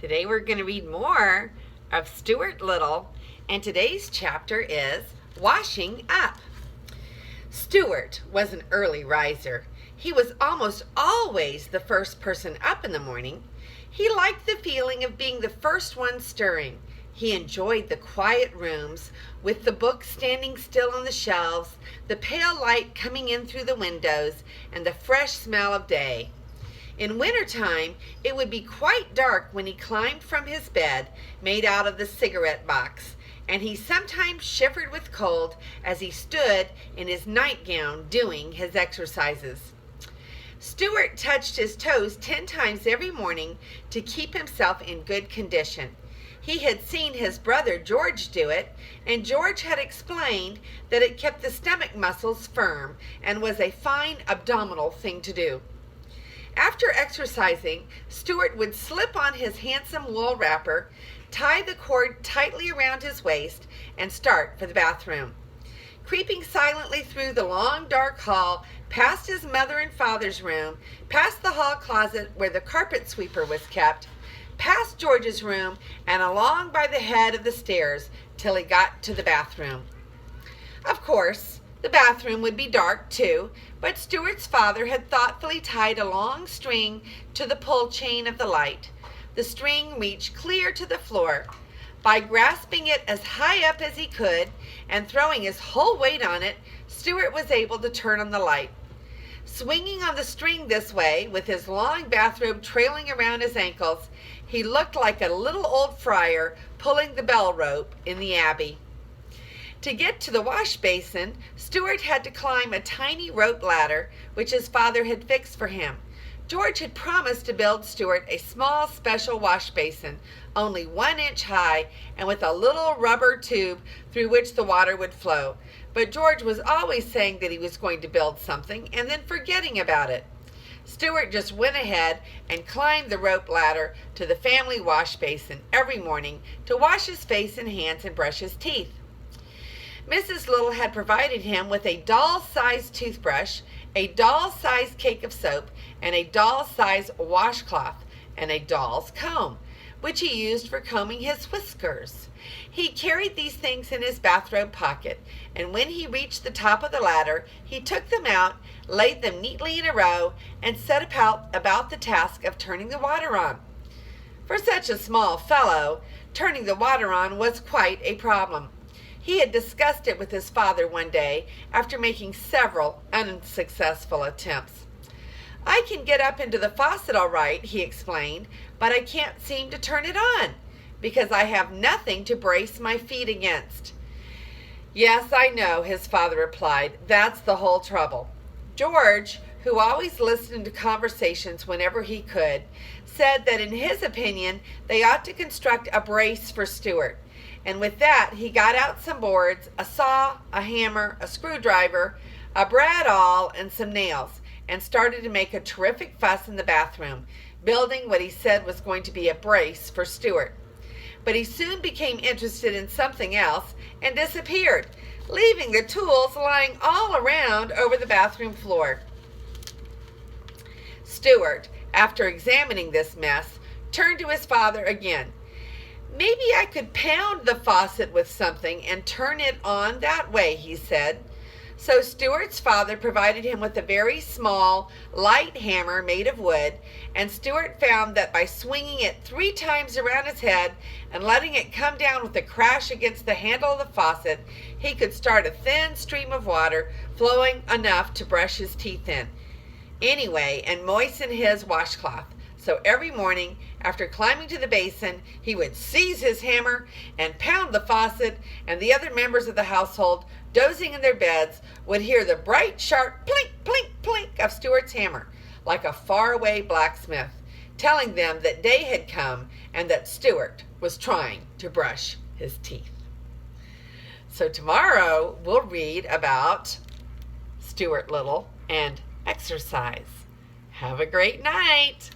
Today we're going to read more of Stuart Little, and today's chapter is Washing Up. Stuart was an early riser. He was almost always the first person up in the morning. He liked the feeling of being the first one stirring. He enjoyed the quiet rooms with the books standing still on the shelves, the pale light coming in through the windows, and the fresh smell of day. In wintertime, it would be quite dark when he climbed from his bed made out of the cigarette box, and he sometimes shivered with cold as he stood in his nightgown doing his exercises. Stuart touched his toes 10 times every morning to keep himself in good condition. He had seen his brother George do it, and George had explained that it kept the stomach muscles firm and was a fine abdominal thing to do. After exercising, Stuart would slip on his handsome wool wrapper, tie the cord tightly around his waist, and start for the bathroom. Creeping silently through the long dark hall, past his mother and father's room, past the hall closet where the carpet sweeper was kept, past George's room, and along by the head of the stairs till he got to the bathroom. Of course, the bathroom would be dark too, but Stuart's father had thoughtfully tied a long string to the pull chain of the light. The string reached clear to the floor. By grasping it as high up as he could and throwing his whole weight on it, Stuart was able to turn on the light. Swinging on the string this way, with his long bathrobe trailing around his ankles, he looked like a little old friar pulling the bell rope in the abbey. To get to the wash basin, Stuart had to climb a tiny rope ladder which his father had fixed for him. George had promised to build Stuart a small special wash basin, only 1 inch high and with a little rubber tube through which the water would flow. But George was always saying that he was going to build something and then forgetting about it. Stuart just went ahead and climbed the rope ladder to the family wash basin every morning to wash his face and hands and brush his teeth. Mrs. Little had provided him with a doll-sized toothbrush, a doll-sized cake of soap, and a doll-sized washcloth, and a doll's comb, which he used for combing his whiskers. He carried these things in his bathrobe pocket, and when he reached the top of the ladder, he took them out, laid them neatly in a row, and set about the task of turning the water on. For such a small fellow, turning the water on was quite a problem. He had discussed it with his father one day after making several unsuccessful attempts. "I can get up into the faucet all right," he explained, "but I can't seem to turn it on because I have nothing to brace my feet against." "Yes, I know," his father replied. "That's the whole trouble." George, who always listened to conversations whenever he could, said that in his opinion they ought to construct a brace for Stuart. And with that, he got out some boards, a saw, a hammer, a screwdriver, a brad awl, and some nails, and started to make a terrific fuss in the bathroom, building what he said was going to be a brace for Stuart. But he soon became interested in something else and disappeared, leaving the tools lying all around over the bathroom floor. Stuart, after examining this mess, turned to his father again. "Maybe I could pound the faucet with something and turn it on that way," he said. So Stuart's father provided him with a very small, light hammer made of wood, and Stuart found that by swinging it 3 times around his head and letting it come down with a crash against the handle of the faucet, he could start a thin stream of water flowing enough to brush his teeth in, anyway, and moisten his washcloth. So every morning, after climbing to the basin, he would seize his hammer and pound the faucet, and the other members of the household, dozing in their beds, would hear the bright, sharp plink, plink, plink of Stuart's hammer, like a faraway blacksmith, telling them that day had come and that Stuart was trying to brush his teeth. So tomorrow, we'll read about Stuart Little and exercise. Have a great night.